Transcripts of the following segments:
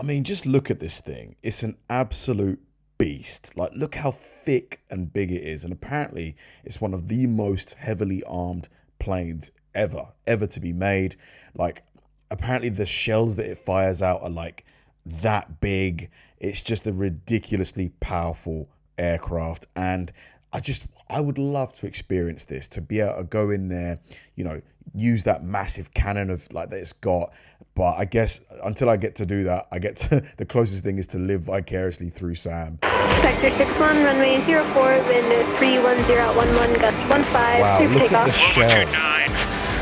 I mean, just look at this thing. It's an absolute beast. Like, look how thick and big it is. And apparently it's one of the most heavily armed planes ever to be made. Like, apparently the shells that it fires out are like that big. It's just a ridiculously powerful aircraft. And I would love to experience this, to be able to go in there, you know, use that massive cannon of like that it's got. But I guess until I get to do that, the closest thing is to live vicariously through Sam. Sector 61, runway 04, wind 31011, gust 15, wow, clear look takeoff. at the shells. 9,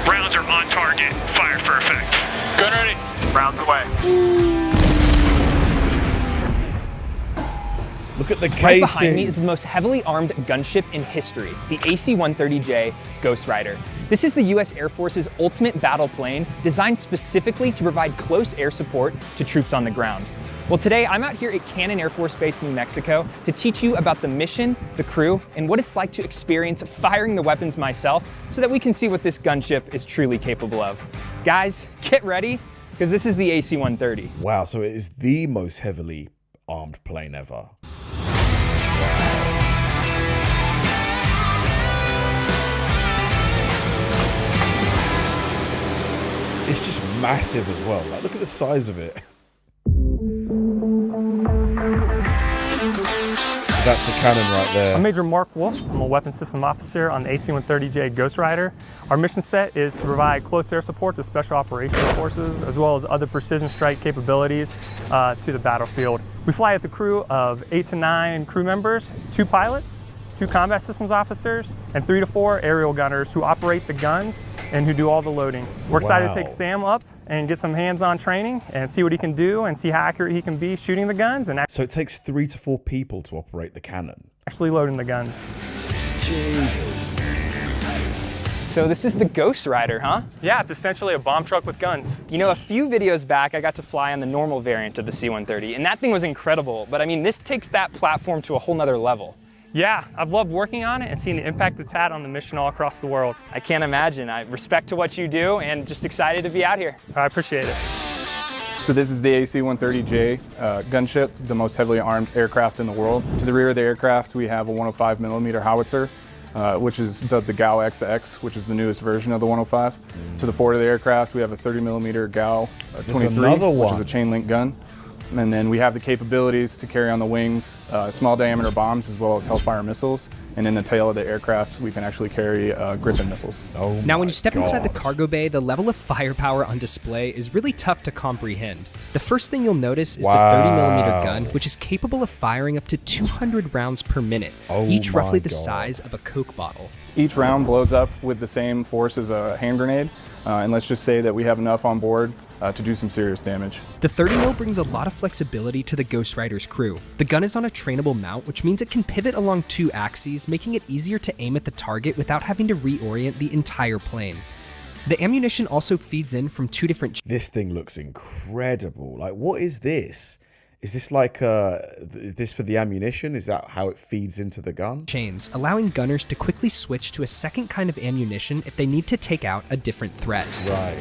rounds are on target, fired for effect. Gun ready. Rounds away. Look at the Right behind me casing. is the most heavily armed gunship in history, the AC130J Ghostrider. This is the US Air Force's ultimate battle plane, designed specifically to provide close air support to troops on the ground. Well, today I'm out here at Cannon Air Force Base, New Mexico, to teach you about the mission, the crew, and what it's like to experience firing the weapons myself, so that we can see what this gunship is truly capable of. Guys, get ready, because this is the AC130. Wow, so it is the most heavily armed plane ever. It's just massive as well. Like, look at the size of it. So that's the cannon right there. I'm Major Mark Wolf. I'm a weapons system officer on the AC-130J Ghostrider. Our mission set is to provide close air support to special operations forces, as well as other precision strike capabilities to the battlefield. We fly with a crew of 8 to 9 crew members, 2 pilots, 2 combat systems officers, and 3 to 4 aerial gunners who operate the guns and who do all the loading. We're excited to take Sam up and get some hands-on training and see what he can do and see how accurate he can be shooting the guns and So it takes 3 to 4 people to operate the cannon. actually loading the guns. Jesus. So this is the Ghostrider, huh? Yeah, it's essentially a bomb truck with guns. You know, a few videos back, I got to fly on the normal variant of the C-130, and that thing was incredible. But I mean, this takes that platform to a whole nother level. Yeah, I've loved working on it and seeing the impact it's had on the mission all across the world. I can't imagine. I respect to what you do and just excited to be out here. I appreciate it. So this is the AC-130J gunship, the most heavily armed aircraft in the world. To the rear of the aircraft, we have a 105mm howitzer, which is dubbed the GAU XX, which is the newest version of the 105. To the forward of the aircraft, we have a 30mm GAU 23, another which one. is a chain link gun. And then we have the capabilities to carry on the wings small diameter bombs as well as Hellfire missiles. And in the tail of the aircraft, we can actually carry Griffin missiles. Oh Now, when you step inside the God. cargo bay, the level of firepower on display is really tough to comprehend. The first thing you'll notice is the 30mm gun, which is capable of firing up to 200 rounds per minute, Oh each my roughly the God. size of a Coke bottle. Each round blows up with the same force as a hand grenade. And let's just say that we have enough on board to do some serious damage. The 30mm brings a lot of flexibility to the Ghostrider's crew. The gun is on a trainable mount, which means it can pivot along 2 axes, making it easier to aim at the target without having to reorient the entire plane. The ammunition also feeds in from 2 different This thing looks incredible. Like, what is this? Is this like this for the ammunition? Is that how it feeds into the gun? chains, allowing gunners to quickly switch to a second kind of ammunition if they need to take out a different threat. Right.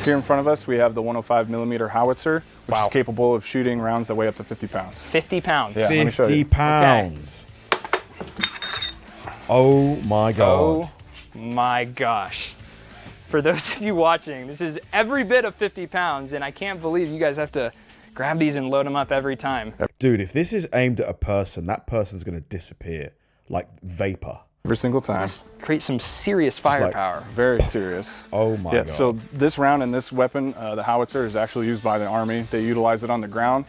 Here in front of us, we have the 105mm howitzer, which is capable of shooting rounds that weigh up to 50 pounds. 50 pounds. Yeah, let me show 50 you. pounds. Oh my God. Oh my gosh. For those of you watching, this is every bit of 50 pounds, and I can't believe you guys have to grab these and load them up every time. Dude, if this is aimed at a person, that person's going to disappear like vapor. Every single time. Create some serious firepower. Very serious. Oh my God. So this round and this weapon, the howitzer, is actually used by the Army. They utilize it on the ground.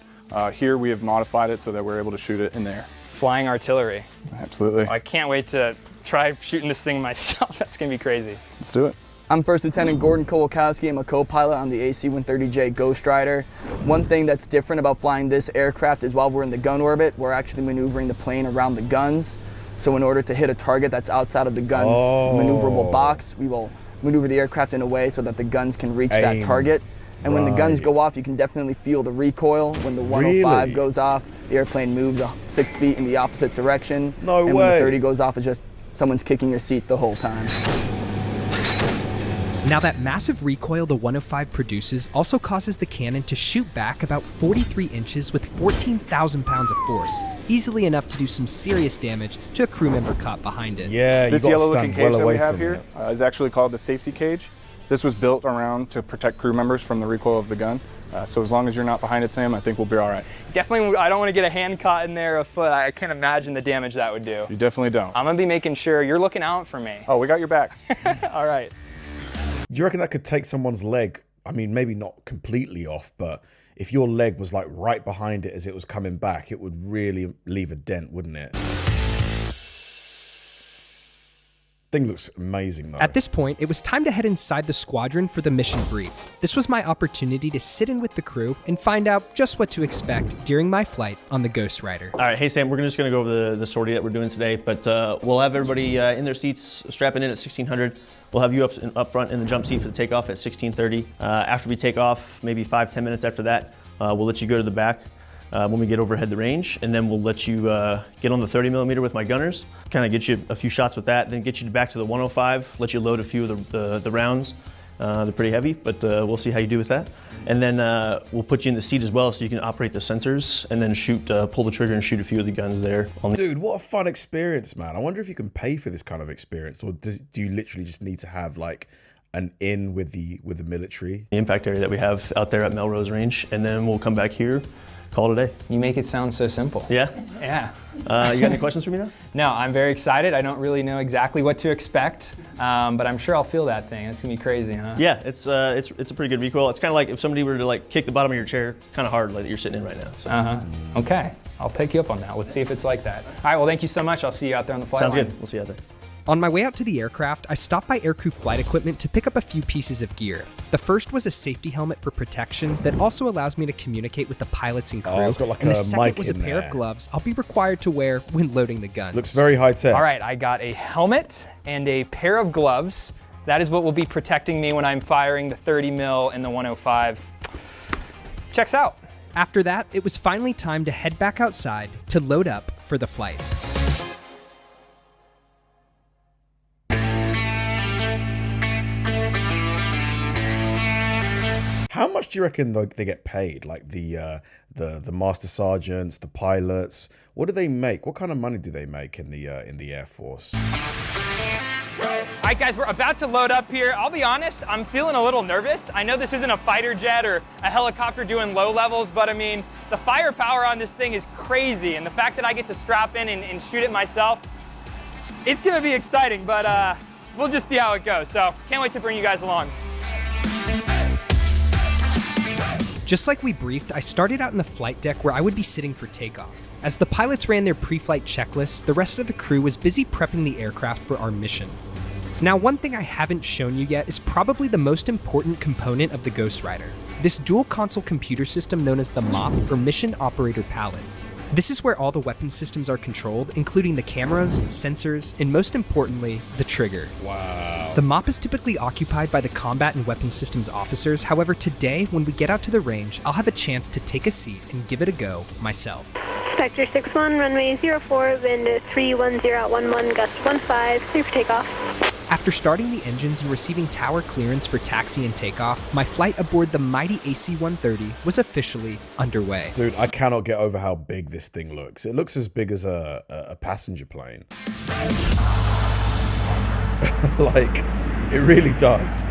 Here we have modified it so that we're able to shoot it in the air. Flying artillery. Absolutely. I can't wait to try shooting this thing myself. That's gonna be crazy. Let's do it. I'm First Lieutenant Gordon Kowalkowski. I'm a co-pilot on the AC-130J Ghostrider. One thing that's different about flying this aircraft is while we're in the gun orbit, we're actually maneuvering the plane around the guns. So in order to hit a target that's outside of the gun's maneuverable box, we will maneuver the aircraft in a way so that the guns can reach that target. And when the guns go off, you can definitely feel the recoil. When the 105 goes off, the airplane moves 6 feet in the opposite direction. No way. And when the 30 goes off, it's just someone's kicking your seat the whole time. Now that massive recoil the 105 produces also causes the cannon to shoot back about 43 inches with 14,000 pounds of force, easily enough to do some serious damage to a crew member caught behind it. Yeah, you this got to yellow-looking stand cage well that away we have from here it. is actually called the safety cage. This was built around to protect crew members from the recoil of the gun. So as long as you're not behind it, Sam, I think we'll be all right. Definitely, I don't want to get a hand caught in there, a foot. I can't imagine the damage that would do. You definitely don't. I'm going to be making sure you're looking out for me. Oh, we got your back. All right. Do you reckon that could take someone's leg? I mean, maybe not completely off, but if your leg was like right behind it as it was coming back, it would really leave a dent, wouldn't it? Thing looks amazing though. At this point, it was time to head inside the squadron for the mission brief. This was my opportunity to sit in with the crew and find out just what to expect during my flight on the Ghostrider. All right, hey Sam, we're just gonna go over the sortie that we're doing today, but we'll have everybody in their seats, strapping in at 1600. We'll have you up front in the jump seat for the takeoff at 1630. After we take off, maybe 5-10 minutes after that, we'll let you go to the back when we get overhead the range, and then we'll let you get on the 30mm with my gunners, kind of get you a few shots with that, then get you back to the 105, let you load a few of the rounds. They're pretty heavy, but we'll see how you do with that. And then we'll put you in the seat as well so you can operate the sensors and then shoot, pull the trigger and shoot a few of the guns there. Dude, what a fun experience, man. I wonder if you can pay for this kind of experience, or do you literally just need to have like an in with the military? The impact area that we have out there at Melrose Range, and then we'll come back here, call it a day. You make it sound so simple. Yeah? Yeah. You got any questions for me now? No, I'm very excited. I don't really know exactly what to expect, but I'm sure I'll feel that thing. It's gonna be crazy, huh? Yeah, it's a pretty good recoil. It's kind of like if somebody were to like kick the bottom of your chair kind of hard like you're sitting in right now. So. Okay, I'll take you up on that. Let's see if it's like that. All right, well, thank you so much. I'll see you out there on the flight Sounds line. good. We'll see you out there. On my way out to the aircraft, I stopped by Aircrew Flight Equipment to pick up a few pieces of gear. The first was a safety helmet for protection that also allows me to communicate with the pilots and crew. Oh, it's got like and the a second mic was a in pair there. of gloves I'll be required to wear when loading the guns. Looks very high tech. All right, I got a helmet and a pair of gloves. That is what will be protecting me when I'm firing the 30mm and the 105. Checks out. After that, it was finally time to head back outside to load up for the flight. How much do you reckon they get paid? Like the master sergeants, the pilots. What do they make? What kind of money do they make in the Air Force? All right, guys, we're about to load up here. I'll be honest, I'm feeling a little nervous. I know this isn't a fighter jet or a helicopter doing low levels, but I mean, the firepower on this thing is crazy, and the fact that I get to strap in and shoot it myself, it's gonna be exciting, but we'll just see how it goes. So can't wait to bring you guys along. Just like we briefed, I started out in the flight deck where I would be sitting for takeoff. As the pilots ran their pre-flight checklists, the rest of the crew was busy prepping the aircraft for our mission. Now, one thing I haven't shown you yet is probably the most important component of the Ghostrider. This dual console computer system known as the MOP, or Mission Operator Palette. This is where all the weapon systems are controlled, including the cameras, sensors, and most importantly, the trigger. Wow. The MOP is typically occupied by the combat and weapon systems officers. However, today, when we get out to the range, I'll have a chance to take a seat and give it a go myself. Spectre 61, runway 04, wind 310.11, gust 15, clear for takeoff. After starting the engines and receiving tower clearance for taxi and takeoff, my flight aboard the mighty AC130 was officially underway. Dude, I cannot get over how big this thing looks. It looks as big as a passenger plane. Like, it really does.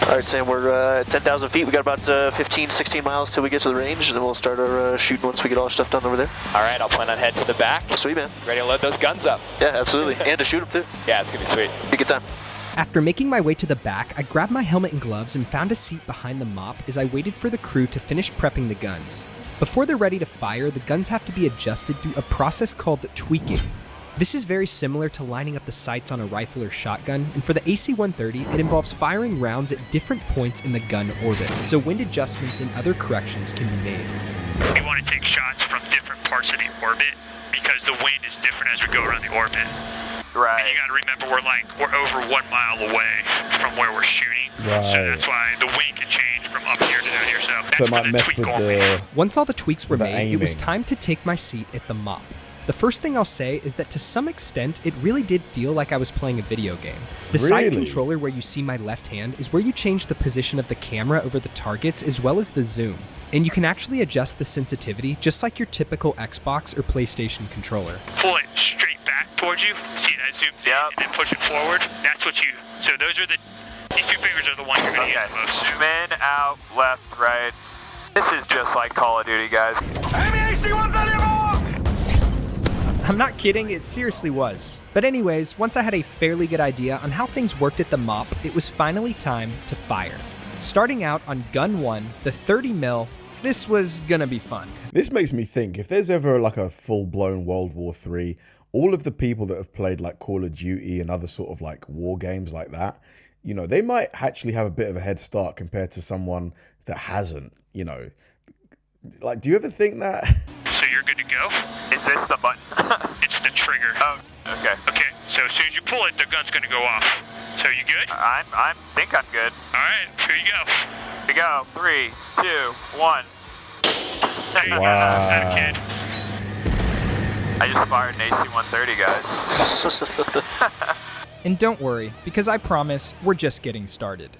All right, Sam, we're at 10,000 feet. We got about 15, 16 miles till we get to the range, and then we'll start our shooting once we get all our stuff done over there. All right, I'll plan on heading to the back. Sweet, man. Ready to load those guns up. Yeah, absolutely. And to shoot them, too. Yeah, it's going to be sweet. Be a good time. After making my way to the back, I grabbed my helmet and gloves and found a seat behind the MOP as I waited for the crew to finish prepping the guns. Before they're ready to fire, the guns have to be adjusted through a process called tweaking. This is very similar to lining up the sights on a rifle or shotgun, and for the AC-130, it involves firing rounds at different points in the gun orbit, so wind adjustments and other corrections can be made. You want to take shots from different parts of the orbit because the wind is different as we go around the orbit. Right. And you got to remember we're over 1 mile away from where we're shooting. Right. So that's why the wind can change from up here to down here, So it might mess with the... Once all the tweaks were made, it was aiming. time to take my seat at the mop. The first thing I'll say is that to some extent, it really did feel like I was playing a video game. The side Really? controller where you see my left hand is where you change the position of the camera over the targets as well as the zoom. And you can actually adjust the sensitivity just like your typical Xbox or PlayStation controller. Pull it straight back towards you. See that zooms in and then push it forward. That's what you. So those are these two fingers are the ones you're gonna use the most. Zoom in, out, left, right. This is just like Call of Duty, guys. I'm not kidding, it seriously was. But anyways, once I had a fairly good idea on how things worked at the mop, it was finally time to fire. Starting out on gun 1, the 30 mil, this was gonna be fun. This makes me think, if there's ever like a full-blown World War III, all of the people that have played like Call of Duty and other sort of like war games like that, you know, they might actually have a bit of a head start compared to someone that hasn't, you know. Like, do you ever think that? So you're good to go. Is this the button? It's the trigger. Oh, okay. Okay. So as soon as you pull it, the gun's gonna go off. So you good? I think I'm good. All right. Here you go. Here we go. 3, 2, 1. There you go. Wow. That kid. I just fired an AC130, guys. And don't worry, because I promise we're just getting started.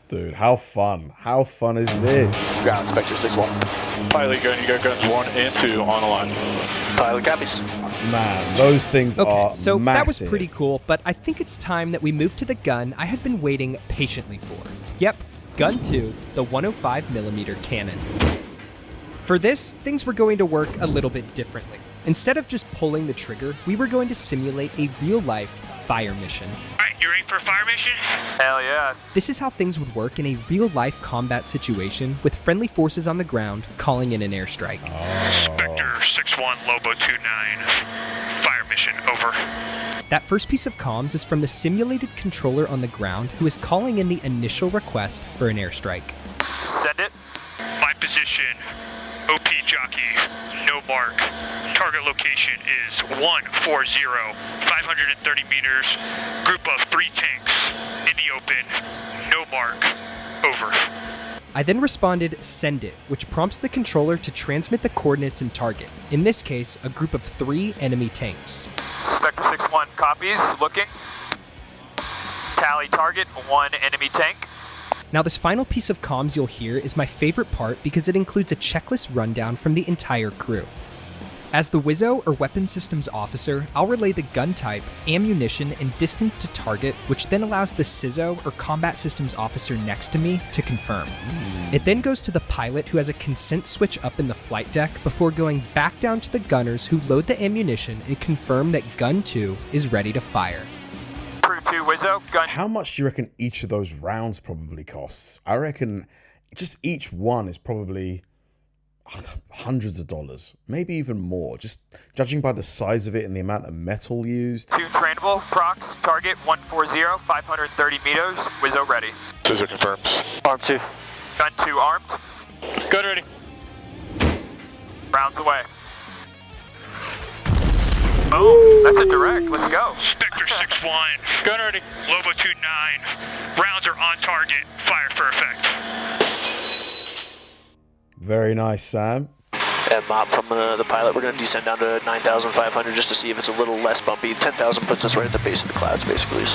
Dude, how fun. How fun is this? Ground Inspector 6-1. Pilot gun, you got guns 1 and 2 on the line. Pilot copies. Man, those things Okay, are so massive. that was pretty cool, but I think it's time that we move to the gun I had been waiting patiently for. Yep, gun 2, the 105mm cannon. For this, things were going to work a little bit differently. Instead of just pulling the trigger, we were going to simulate a real-life fire mission. Alright, you ready for a fire mission? Hell yeah. This is how things would work in a real-life combat situation with friendly forces on the ground calling in an airstrike. Spectre 6-1, Lobo 2-9. Fire mission, over. That first piece of comms is from the simulated controller on the ground who is calling in the initial request for an airstrike. Send it. My position, OP jockey, no mark. Target location is 140, 530 meters. Group of 3 tanks in the open, no mark, over. I then responded, send it, which prompts the controller to transmit the coordinates and target. In this case, a group of 3 enemy tanks. Spectre 6-1 copies, looking. Tally target, 1 enemy tank. Now this final piece of comms you'll hear is my favorite part because it includes a checklist rundown from the entire crew. As the Wizzo or Weapon Systems Officer, I'll relay the gun type, ammunition, and distance to target, which then allows the CISO or Combat Systems Officer next to me to confirm. It then goes to the pilot who has a consent switch up in the flight deck before going back down to the gunners who load the ammunition and confirm that gun 2 is ready to fire. Crew 2 Wizzo, gun. How much do you reckon each of those rounds probably costs? I reckon just each one is probably hundreds of dollars, maybe even more, just judging by the size of it and the amount of metal used. 2 trainable, prox, target 140, 530 meters, Wizzo ready. Scissor confirms. Arm 2. Gun 2 armed, Gun ready. rounds away. Boom, that's a direct, let's go. Spectre 6-1, gun ready. Lobo 2-9, rounds are on target, fire for effect. Very nice, Sam. And mop from the pilot, we're going to descend down to 9,500 just to see if it's a little less bumpy. 10,000 puts us right at the base of the clouds, basically.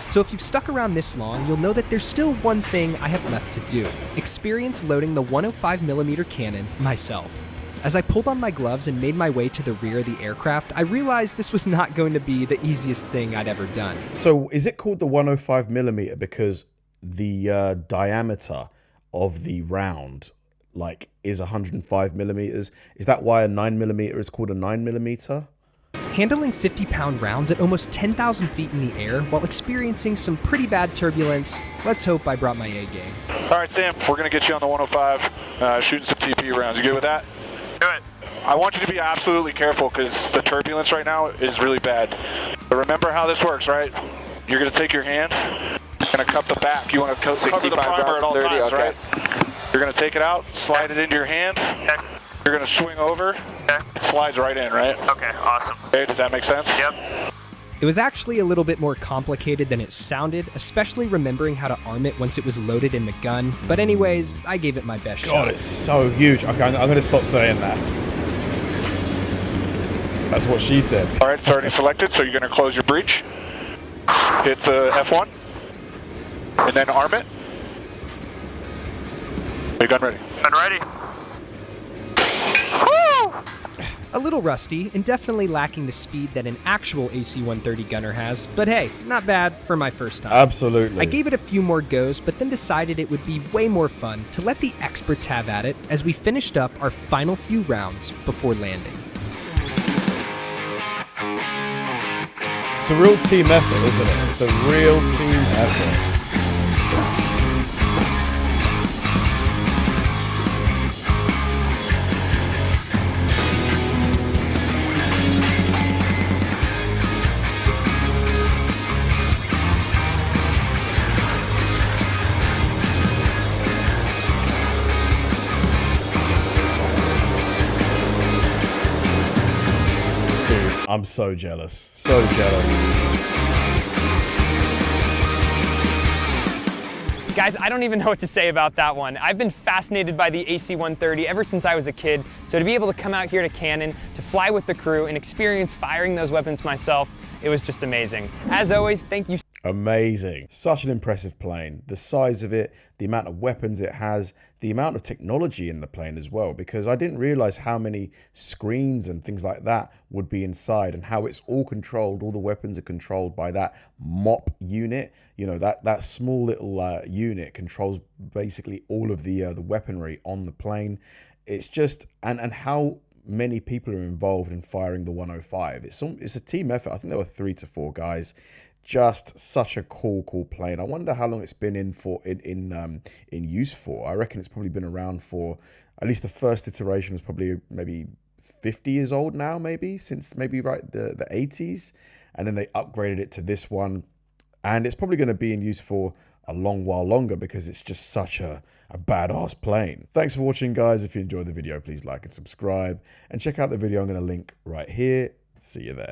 So if you've stuck around this long, you'll know that there's still one thing I have left to do. Experience loading the 105mm cannon myself. As I pulled on my gloves and made my way to the rear of the aircraft, I realized this was not going to be the easiest thing I'd ever done. So is it called the 105mm because the diameter of the round like is 105mm? Is that why a 9mm is called a 9mm? Handling 50-pound rounds at almost 10,000 feet in the air while experiencing some pretty bad turbulence, let's hope I brought my A game. All right, Sam, we're going to get you on the 105, shooting some TP rounds. You good with that? Do it. I want you to be absolutely careful because the turbulence right now is really bad. But remember how this works, right? You're going to take your hand, you're going to cup the back. You want to cover the primer at all 30, times, okay. right? You're going to take it out, slide it into your hand. Okay. You're going to swing over. Okay. It slides right in, right? Okay, awesome. Okay, does that make sense? Yep. It was actually a little bit more complicated than it sounded, especially remembering how to arm it once it was loaded in the gun. But anyways, I gave it my best shot. God, it's so huge. Okay, I'm going to stop saying that. That's what she said. All right, it's already selected, so you're going to close your breech. Hit the F1, and then arm it. Are you gun ready? Gun ready. A little rusty, and definitely lacking the speed that an actual AC130 gunner has, but hey, not bad for my first time. Absolutely. I gave it a few more goes, but then decided it would be way more fun to let the experts have at it as we finished up our final few rounds before landing. It's a real team effort, isn't it? It's a real team effort. I'm so jealous. So jealous. Guys, I don't even know what to say about that one. I've been fascinated by the AC130 ever since I was a kid, so to be able to come out here to Cannon, to fly with the crew, and experience firing those weapons myself, it was just amazing. As always, thank you. Amazing. Such an impressive plane. The size of it, the amount of weapons it has, the amount of technology in the plane as well, because I didn't realize how many screens and things like that would be inside and how it's all controlled. All the weapons are controlled by that MOP unit. You know, that small little unit controls basically all of the weaponry on the plane. It's just, and how many people are involved in firing the 105. It's a team effort. I think there were 3 to 4 guys. Just such a cool plane. I wonder how long it's been in use for. I reckon it's probably been around for, at least the first iteration was probably maybe 50 years old now, maybe since maybe the 80s, and then they upgraded it to this one, and it's probably going to be in use for a long while longer because it's just such a badass plane. Thanks for watching, guys. If you enjoyed the video, please like and subscribe, and check out the video I'm going to link right here. See you there.